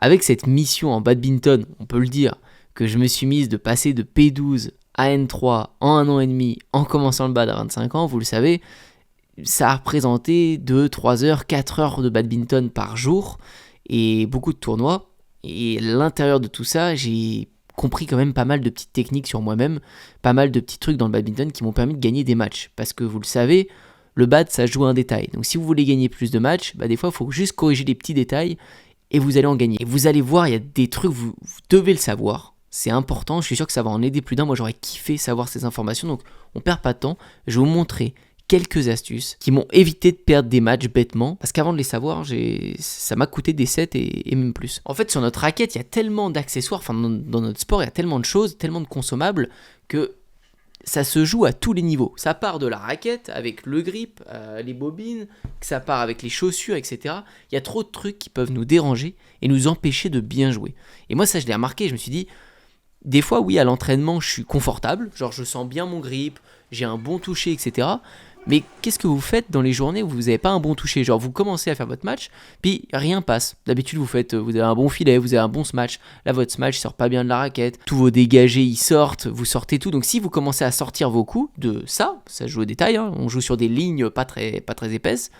avec cette mission en badminton, on peut le dire, que je me suis mise de passer de P12 à N3 en 1 an et demi en commençant le bad à 25 ans, vous le savez, ça a représenté 2, 3 heures, 4 heures de badminton par jour et beaucoup de tournois. Et à l'intérieur de tout ça, j'ai compris quand même pas mal de petites techniques sur moi-même, pas mal de petits trucs dans le badminton qui m'ont permis de gagner des matchs. Parce que vous le savez, le bad, ça joue un détail. Donc si vous voulez gagner plus de matchs, des fois, il faut juste corriger les petits détails et vous allez en gagner. Et vous allez voir, il y a des trucs, vous devez le savoir. C'est important, je suis sûr que ça va en aider plus d'un. Moi, j'aurais kiffé savoir ces informations. Donc, on perd pas de temps. Je vais vous montrer quelques astuces qui m'ont évité de perdre des matchs bêtement. Parce qu'avant de les savoir, ça m'a coûté des sets et même plus. En fait, sur notre raquette, il y a tellement d'accessoires. Enfin, dans notre sport, il y a tellement de choses, tellement de consommables que ça se joue à tous les niveaux. Ça part de la raquette avec le grip, les bobines, ça part avec les chaussures, etc. Il y a trop de trucs qui peuvent nous déranger et nous empêcher de bien jouer. Et moi, ça, je l'ai remarqué. Je me suis dit, des fois, oui, à l'entraînement, je suis confortable. Genre, je sens bien mon grip, j'ai un bon toucher, etc. Mais qu'est-ce que vous faites dans les journées où vous n'avez pas un bon toucher? Genre, vous commencez à faire votre match, puis rien passe. D'habitude, vous avez un bon filet, vous avez un bon smash. Là, votre smash sort pas bien de la raquette. Tous vos dégagés, ils sortent, vous sortez tout. Donc, si vous commencez à sortir vos coups de ça joue au détail, hein, on joue sur des lignes pas très épaisses.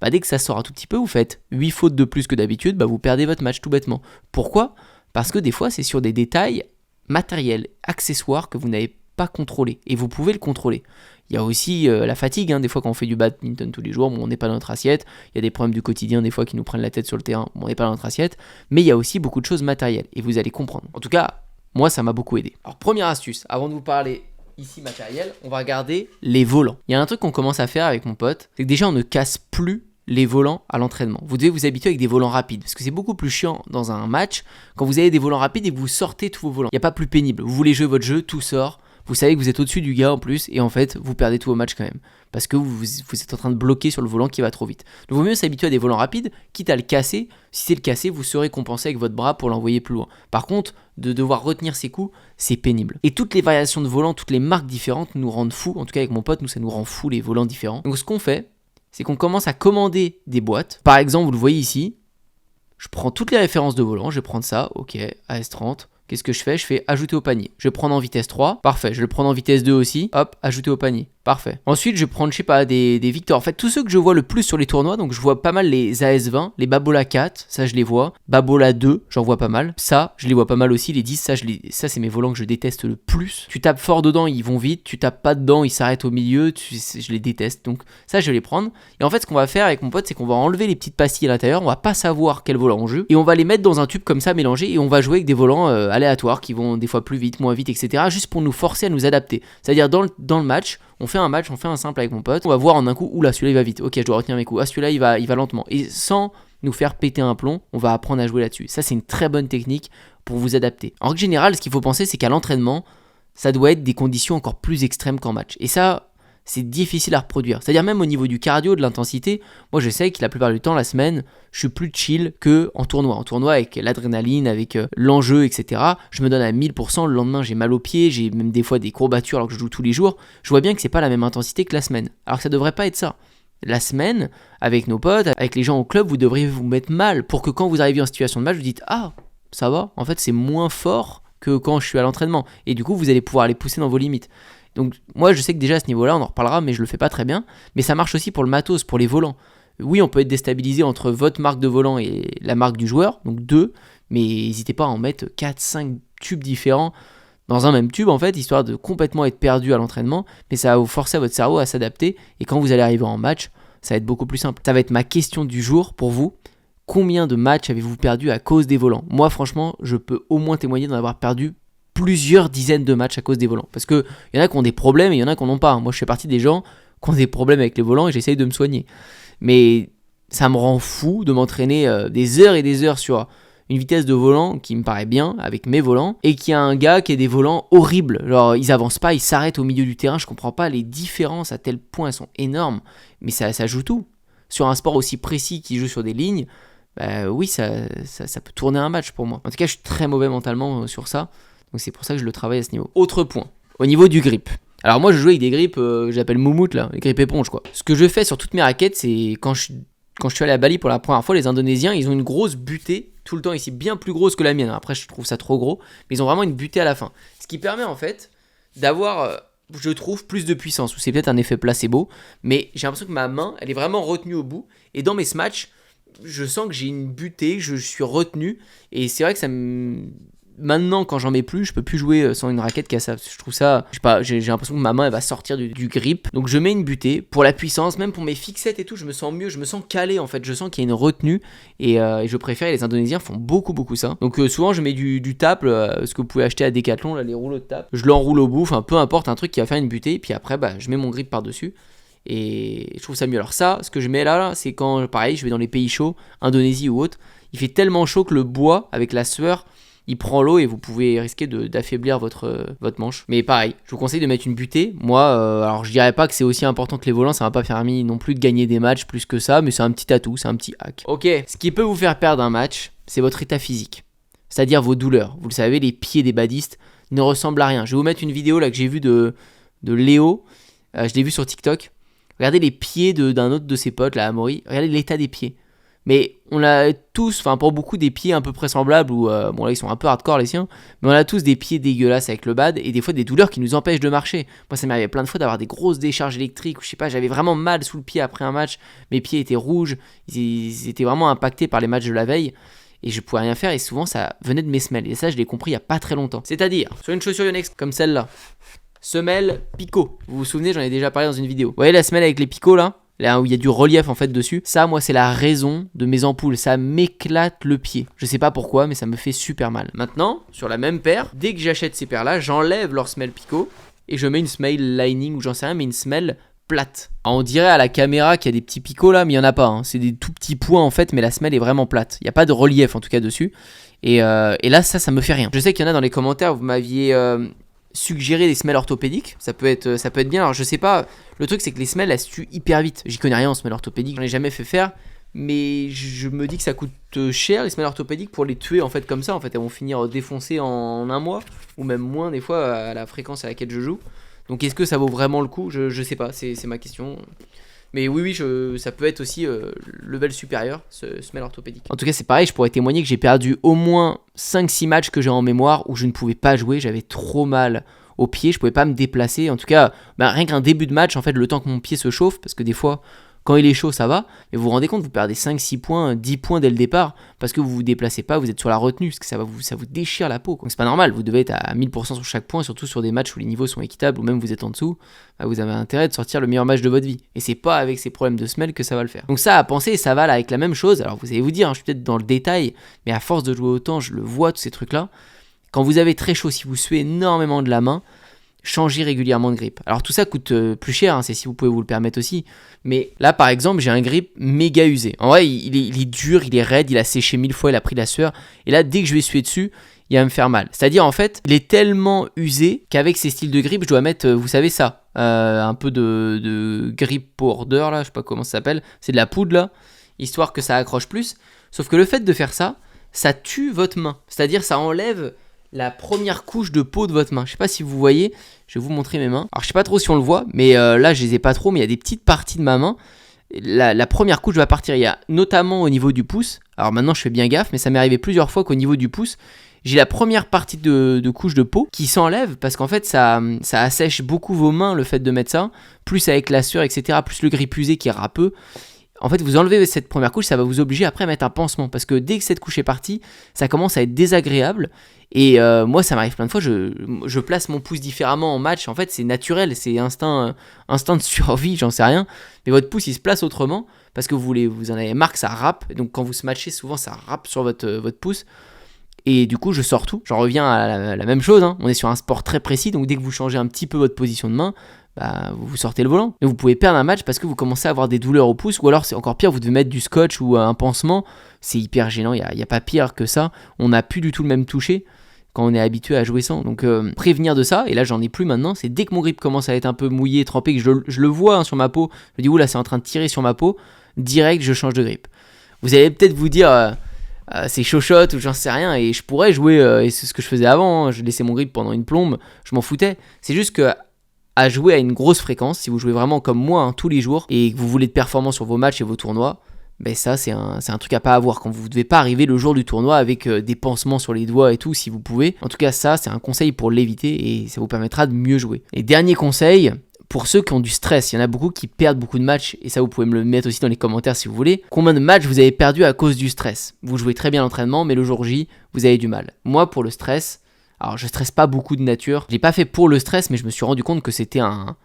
Dès que ça sort un tout petit peu, vous faites 8 fautes de plus que d'habitude, vous perdez votre match tout bêtement. Pourquoi? Parce que des fois, c'est sur des détails matériels, accessoires que vous n'avez pas contrôlé. Et vous pouvez le contrôler. Il y a aussi la fatigue, des fois quand on fait du badminton tous les jours, on n'est pas dans notre assiette, il y a des problèmes du quotidien des fois qui nous prennent la tête sur le terrain, on n'est pas dans notre assiette, mais il y a aussi beaucoup de choses matérielles, et vous allez comprendre. En tout cas, moi ça m'a beaucoup aidé. Alors première astuce, avant de vous parler ici matériel, on va regarder les volants. Il y a un truc qu'on commence à faire avec mon pote, c'est que déjà on ne casse plus les volants à l'entraînement. Vous devez vous habituer avec des volants rapides, parce que c'est beaucoup plus chiant dans un match, quand vous avez des volants rapides et que vous sortez tous vos volants. Il n'y a pas plus pénible, vous voulez jouer votre jeu, tout sort. Vous savez que vous êtes au-dessus du gars en plus, et en fait, vous perdez tous vos matchs quand même. Parce que vous êtes en train de bloquer sur le volant qui va trop vite. Donc, il vaut mieux s'habituer à des volants rapides, quitte à le casser. Si c'est le casser, vous serez compensé avec votre bras pour l'envoyer plus loin. Par contre, de devoir retenir ses coups, c'est pénible. Et toutes les variations de volants, toutes les marques différentes nous rendent fous. En tout cas, avec mon pote, nous, ça nous rend fous les volants différents. Donc, ce qu'on fait, c'est qu'on commence à commander des boîtes. Par exemple, vous le voyez ici, je prends toutes les références de volants. Je vais prendre ça, ok, AS30. Qu'est-ce que je fais? Je fais ajouter au panier. Je vais prendre en vitesse 3. Parfait. Je vais le prendre en vitesse 2 aussi. Hop, ajouter au panier. Parfait. Ensuite, je vais prendre, des Victor. En fait, tous ceux que je vois le plus sur les tournois, donc je vois pas mal les AS20, les Babola 4, ça je les vois. Babola 2, j'en vois pas mal. Ça, je les vois pas mal aussi. Les 10, ça c'est mes volants que je déteste le plus. Tu tapes fort dedans, ils vont vite. Tu tapes pas dedans, ils s'arrêtent au milieu. Je les déteste. Donc ça, je vais les prendre. Et en fait, ce qu'on va faire avec mon pote, c'est qu'on va enlever les petites pastilles à l'intérieur. On va pas savoir quel volant on joue. Et on va les mettre dans un tube comme ça, mélangé. Et on va jouer avec des volants aléatoires qui vont des fois plus vite, moins vite, etc. Juste pour nous forcer à nous adapter. C'est-à-dire dans le match, on fait un simple avec mon pote, on va voir en un coup, oula, celui-là il va vite, ok, je dois retenir mes coups, celui-là il va lentement. Et sans nous faire péter un plomb, on va apprendre à jouer là-dessus. Ça, c'est une très bonne technique pour vous adapter. En règle générale, ce qu'il faut penser, c'est qu'à l'entraînement, ça doit être des conditions encore plus extrêmes qu'en match. Et ça, c'est difficile à reproduire. C'est-à-dire même au niveau du cardio, de l'intensité, moi je sais que la plupart du temps, la semaine, je suis plus chill qu'en tournoi. En tournoi, avec l'adrénaline, avec l'enjeu, etc., je me donne à 1000%, le lendemain j'ai mal aux pieds, j'ai même des fois des courbatures alors que je joue tous les jours. Je vois bien que c'est pas la même intensité que la semaine. Alors que ça devrait pas être ça. La semaine, avec nos potes, avec les gens au club, vous devriez vous mettre mal pour que quand vous arrivez en situation de match, vous dites « Ah, ça va, en fait c'est moins fort que quand je suis à l'entraînement. » Et du coup, vous allez pouvoir les pousser dans vos limites. Donc moi je sais que déjà à ce niveau-là, on en reparlera, mais je le fais pas très bien. Mais ça marche aussi pour le matos, pour les volants. Oui, on peut être déstabilisé entre votre marque de volant et la marque du joueur, donc 2, mais n'hésitez pas à en mettre 4-5 tubes différents dans un même tube en fait, histoire de complètement être perdu à l'entraînement, mais ça va vous forcer votre cerveau à s'adapter, et quand vous allez arriver en match, ça va être beaucoup plus simple. Ça va être ma question du jour pour vous. Combien de matchs avez-vous perdu à cause des volants? Moi franchement, je peux au moins témoigner d'en avoir perdu plusieurs dizaines de matchs à cause des volants. Parce qu'il y en a qui ont des problèmes et il y en a qui n'en ont pas. Moi, je fais partie des gens qui ont des problèmes avec les volants et j'essaye de me soigner. Mais ça me rend fou de m'entraîner des heures et des heures sur une vitesse de volant qui me paraît bien avec mes volants et qu'il y a un gars qui a des volants horribles. Genre, ils avancent pas, ils s'arrêtent au milieu du terrain. Je comprends pas les différences à tel point, elles sont énormes. Mais ça joue tout. Sur un sport aussi précis qui joue sur des lignes, oui, ça peut tourner un match pour moi. En tout cas, je suis très mauvais mentalement sur ça. Donc c'est pour ça que je le travaille à ce niveau. Autre point, au niveau du grip. Alors moi je joue avec des grips, j'appelle moumoute là, les grips éponges quoi. Ce que je fais sur toutes mes raquettes, c'est quand je suis allé à Bali pour la première fois, les Indonésiens, ils ont une grosse butée tout le temps ici, bien plus grosse que la mienne. Après, je trouve ça trop gros, mais ils ont vraiment une butée à la fin. Ce qui permet en fait d'avoir, je trouve, plus de puissance. Ou c'est peut-être un effet placebo, mais j'ai l'impression que ma main, elle est vraiment retenue au bout. Et dans mes smatchs, je sens que j'ai une butée, je suis retenu. Et c'est vrai que ça me... Maintenant, quand j'en mets plus, je peux plus jouer sans une raquette qui a ça. Je trouve ça, je sais pas, j'ai l'impression que ma main elle va sortir du grip. Donc je mets une butée pour la puissance, même pour mes fixettes et tout. Je me sens mieux, je me sens calé en fait. Je sens qu'il y a une retenue et je préfère. Et les Indonésiens font beaucoup ça. Donc souvent je mets du tape, ce que vous pouvez acheter à Decathlon, là, les rouleaux de tape. Je l'enroule au bout, enfin peu importe, un truc qui va faire une butée. Et puis après, je mets mon grip par dessus. Et je trouve ça mieux. Alors ça, ce que je mets là, c'est quand, pareil, je vais dans les pays chauds, Indonésie ou autre. Il fait tellement chaud que le bois avec la sueur, il prend l'eau et vous pouvez risquer d'affaiblir votre manche. Mais pareil, je vous conseille de mettre une butée. Moi, alors je dirais pas que c'est aussi important que les volants, ça m'a pas permis non plus de gagner des matchs plus que ça, mais c'est un petit atout, c'est un petit hack. Ok, ce qui peut vous faire perdre un match, c'est votre état physique. C'est-à-dire vos douleurs. Vous le savez, les pieds des badistes ne ressemblent à rien. Je vais vous mettre une vidéo là que j'ai vue de Léo. Je l'ai vu sur TikTok. Regardez les pieds d'un autre de ses potes, là, Amaury. Regardez l'état des pieds. Mais on a tous, enfin pour beaucoup, des pieds un peu vraisemblables, ou bon là ils sont un peu hardcore les siens, mais on a tous des pieds dégueulasses avec le bad, et des fois des douleurs qui nous empêchent de marcher. Moi ça m'arrivait plein de fois d'avoir des grosses décharges électriques, ou je sais pas, j'avais vraiment mal sous le pied après un match, mes pieds étaient rouges, ils étaient vraiment impactés par les matchs de la veille, et je pouvais rien faire, et souvent ça venait de mes semelles, et ça je l'ai compris il y a pas très longtemps. C'est-à-dire, sur une chaussure Yonex comme celle-là, semelle picot, vous vous souvenez, j'en ai déjà parlé dans une vidéo. Vous voyez la semelle avec les picots là, où il y a du relief en fait dessus. Ça, moi, c'est la raison de mes ampoules. Ça m'éclate le pied. Je sais pas pourquoi, mais ça me fait super mal. Maintenant, sur la même paire, dès que j'achète ces paires-là, j'enlève leur semelle picot et je mets une semelle lining ou j'en sais rien, mais une semelle plate. Alors, on dirait à la caméra qu'il y a des petits picots là, mais il y en a pas. Hein. C'est des tout petits points en fait, mais la semelle est vraiment plate. Il n'y a pas de relief en tout cas dessus. Et là, ça me fait rien. Je sais qu'il y en a dans les commentaires, vous m'aviez suggérer des semelles orthopédiques, ça peut être bien. Alors je sais pas, le truc c'est que les semelles elles se tuent hyper vite. J'y connais rien en semelles orthopédiques, j'en ai jamais fait faire, mais je me dis que ça coûte cher les semelles orthopédiques pour les tuer en fait comme ça. En fait elles vont finir défoncées en un mois ou même moins des fois à la fréquence à laquelle je joue. Donc est-ce que ça vaut vraiment le coup? Je sais pas, c'est ma question. Mais oui, ça peut être aussi level supérieur, ce semelle orthopédique. En tout cas, c'est pareil, je pourrais témoigner que j'ai perdu au moins 5-6 matchs que j'ai en mémoire où je ne pouvais pas jouer, j'avais trop mal au pied, je pouvais pas me déplacer. En tout cas, rien qu'un début de match, en fait, le temps que mon pied se chauffe, parce que des fois, quand il est chaud, ça va, mais vous vous rendez compte, vous perdez 5-6 points, 10 points dès le départ, parce que vous vous déplacez pas, vous êtes sur la retenue, parce que ça vous déchire la peau. Donc c'est pas normal, vous devez être à 1000% sur chaque point, surtout sur des matchs où les niveaux sont équitables, ou même vous êtes en dessous, vous avez intérêt de sortir le meilleur match de votre vie. Et c'est pas avec ces problèmes de semelle que ça va le faire. Donc ça à penser, ça va là avec la même chose, alors vous allez vous dire, je suis peut-être dans le détail, mais à force de jouer autant, je le vois, tous ces trucs-là, quand vous avez très chaud, si vous suez énormément de la main, changez régulièrement de grip. Alors tout ça coûte plus cher, c'est si vous pouvez vous le permettre aussi. Mais là par exemple j'ai un grip méga usé. En vrai il est dur, il est raide, il a séché 1000 fois, il a pris la sueur. Et là dès que je vais suer dessus, il va me faire mal. C'est-à-dire en fait il est tellement usé qu'avec ces styles de grip je dois mettre, vous savez ça, un peu de grip powder là, je sais pas comment ça s'appelle. C'est de la poudre là, histoire que ça accroche plus. Sauf que le fait de faire ça, ça tue votre main. C'est-à-dire ça enlève la première couche de peau de votre main. Je sais pas si vous voyez, je vais vous montrer mes mains. Alors je sais pas trop si on le voit, mais là je les ai pas trop, mais il y a des petites parties de ma main. La première couche va partir, il y a notamment au niveau du pouce. Alors maintenant je fais bien gaffe, mais ça m'est arrivé plusieurs fois qu'au niveau du pouce, j'ai la première partie de couche de peau qui s'enlève parce qu'en fait ça assèche beaucoup vos mains le fait de mettre ça, plus avec la sueur etc, plus le grip usé qui est râpeux. En fait, vous enlevez cette première couche, ça va vous obliger après à mettre un pansement. Parce que dès que cette couche est partie, ça commence à être désagréable. Et moi, ça m'arrive plein de fois, je place mon pouce différemment en match. En fait, c'est naturel, c'est instinct de survie, j'en sais rien. Mais votre pouce, il se place autrement. Parce que vous en avez marre que ça râpe. Et donc, quand vous smatchez, souvent, ça râpe sur votre pouce. Et du coup, je sors tout. J'en reviens à la même chose. Hein. On est sur un sport très précis. Donc, dès que vous changez un petit peu votre position de main, vous sortez le volant. Et vous pouvez perdre un match parce que vous commencez à avoir des douleurs au pouce, ou alors c'est encore pire, vous devez mettre du scotch ou un pansement. C'est hyper gênant, il n'y a pas pire que ça. On n'a plus du tout le même toucher quand on est habitué à jouer sans. Donc prévenir de ça, et là j'en ai plus maintenant, c'est dès que mon grip commence à être un peu mouillé, trempé, que je le vois sur ma peau, je me dis oula c'est en train de tirer sur ma peau, direct je change de grip. Vous allez peut-être vous dire c'est chochotte ou j'en sais rien, et je pourrais jouer, et c'est ce que je faisais avant, hein, je laissais mon grip pendant une plombe, je m'en foutais. C'est juste que à jouer à une grosse fréquence, si vous jouez vraiment comme moi tous les jours et que vous voulez de performance sur vos matchs et vos tournois, ben ça c'est un truc à pas avoir quand vous devez pas arriver le jour du tournoi avec des pansements sur les doigts et tout si vous pouvez. En tout cas ça c'est un conseil pour l'éviter et ça vous permettra de mieux jouer. Et dernier conseil, pour ceux qui ont du stress, il y en a beaucoup qui perdent beaucoup de matchs, et ça vous pouvez me le mettre aussi dans les commentaires si vous voulez. Combien de matchs vous avez perdu à cause du stress? Vous jouez très bien l'entraînement, mais le jour J, vous avez du mal. Moi, pour le stress, alors je stresse pas beaucoup de nature, je l'ai pas fait pour le stress, mais je me suis rendu compte que c'était un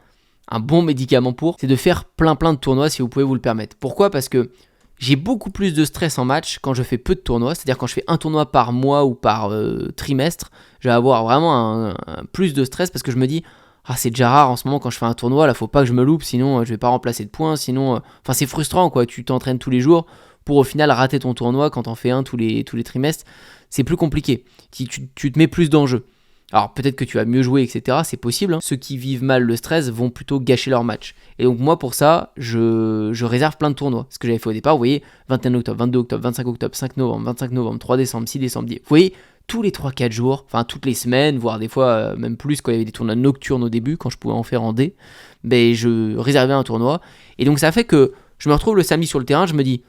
bon médicament pour, c'est de faire plein de tournois si vous pouvez vous le permettre. Pourquoi? Parce que j'ai beaucoup plus de stress en match quand je fais peu de tournois, c'est-à-dire quand je fais un tournoi par mois ou par trimestre, je vais avoir vraiment un plus de stress parce que je me dis c'est déjà rare en ce moment quand je fais un tournoi, là faut pas que je me loupe, sinon je vais pas remplacer de points, sinon c'est frustrant quoi, tu t'entraînes tous les jours pour au final rater ton tournoi quand t'en fais un tous les trimestres, c'est plus compliqué, tu te mets plus d'enjeux. Alors peut-être que tu vas mieux jouer, etc. C'est possible. Ceux qui vivent mal le stress vont plutôt gâcher leur match. Et donc moi pour ça, je réserve plein de tournois. Ce que j'avais fait au départ, vous voyez, 21 octobre, 22 octobre, 25 octobre, 5 novembre, 25 novembre, 3 décembre, 6 décembre, 10. Vous voyez, tous les 3-4 jours, enfin toutes les semaines, voire des fois même plus quand il y avait des tournois nocturnes au début, quand je pouvais en faire en D, je réservais un tournoi. Et donc ça fait que je me retrouve le samedi sur le terrain, je me dis,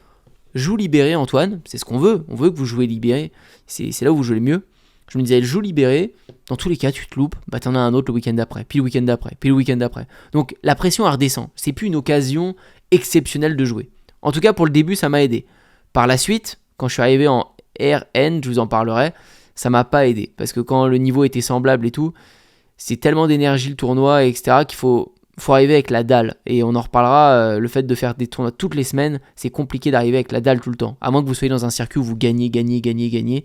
joue libéré Antoine, c'est ce qu'on veut que vous jouez libéré, c'est là où vous jouez le mieux. Je me disais, joue libéré, dans tous les cas, tu te loupes, t'en as un autre le week-end d'après, puis le week-end d'après, puis le week-end d'après. Donc la pression, elle redescend. C'est plus une occasion exceptionnelle de jouer. En tout cas, pour le début, ça m'a aidé. Par la suite, quand je suis arrivé en RN, je vous en parlerai, ça m'a pas aidé. Parce que quand le niveau était semblable et tout, c'est tellement d'énergie le tournoi, etc., qu'il faut arriver avec la dalle. Et on en reparlera, le fait de faire des tournois toutes les semaines, c'est compliqué d'arriver avec la dalle tout le temps. À moins que vous soyez dans un circuit où vous gagnez.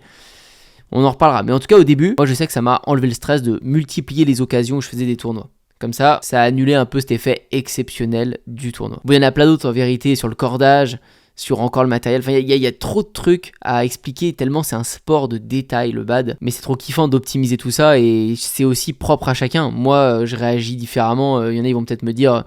On en reparlera, mais en tout cas au début, moi je sais que ça m'a enlevé le stress de multiplier les occasions où je faisais des tournois. Comme ça a annulé un peu cet effet exceptionnel du tournoi. Bon, il y en a plein d'autres en vérité, sur le cordage, sur encore le matériel, enfin il y a trop de trucs à expliquer tellement c'est un sport de détail le bad, mais c'est trop kiffant d'optimiser tout ça et c'est aussi propre à chacun. Moi je réagis différemment, il y en a ils vont peut-être me dire...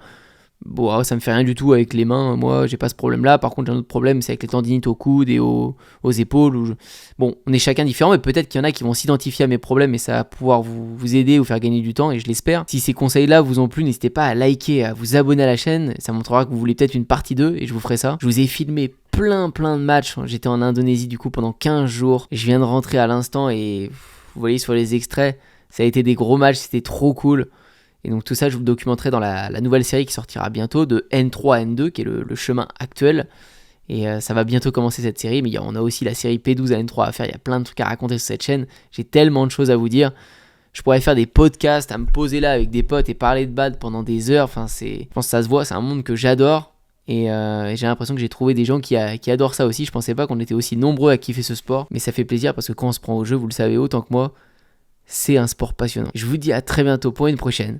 Bon, ça me fait rien du tout avec les mains, moi j'ai pas ce problème là, par contre j'ai un autre problème, c'est avec les tendinites aux coudes et aux épaules. Bon, on est chacun différent, mais peut-être qu'il y en a qui vont s'identifier à mes problèmes et ça va pouvoir vous aider, vous faire gagner du temps, et je l'espère. Si ces conseils là vous ont plu, n'hésitez pas à liker, à vous abonner à la chaîne, ça montrera que vous voulez peut-être une partie 2 et je vous ferai ça. Je vous ai filmé plein de matchs, j'étais en Indonésie du coup pendant 15 jours, je viens de rentrer à l'instant et vous voyez sur les extraits, ça a été des gros matchs, c'était trop cool. Et donc tout ça, je vous le documenterai dans la nouvelle série qui sortira bientôt de N3 à N2, qui est le chemin actuel. Et ça va bientôt commencer cette série, mais on a aussi la série P12 à N3 à faire. Il y a plein de trucs à raconter sur cette chaîne. J'ai tellement de choses à vous dire. Je pourrais faire des podcasts, à me poser là avec des potes et parler de bad pendant des heures. Enfin, je pense que ça se voit, c'est un monde que j'adore. Et j'ai l'impression que j'ai trouvé des gens qui adorent ça aussi. Je pensais pas qu'on était aussi nombreux à kiffer ce sport. Mais ça fait plaisir parce que quand on se prend au jeu, vous le savez autant que moi, c'est un sport passionnant. Je vous dis à très bientôt pour une prochaine.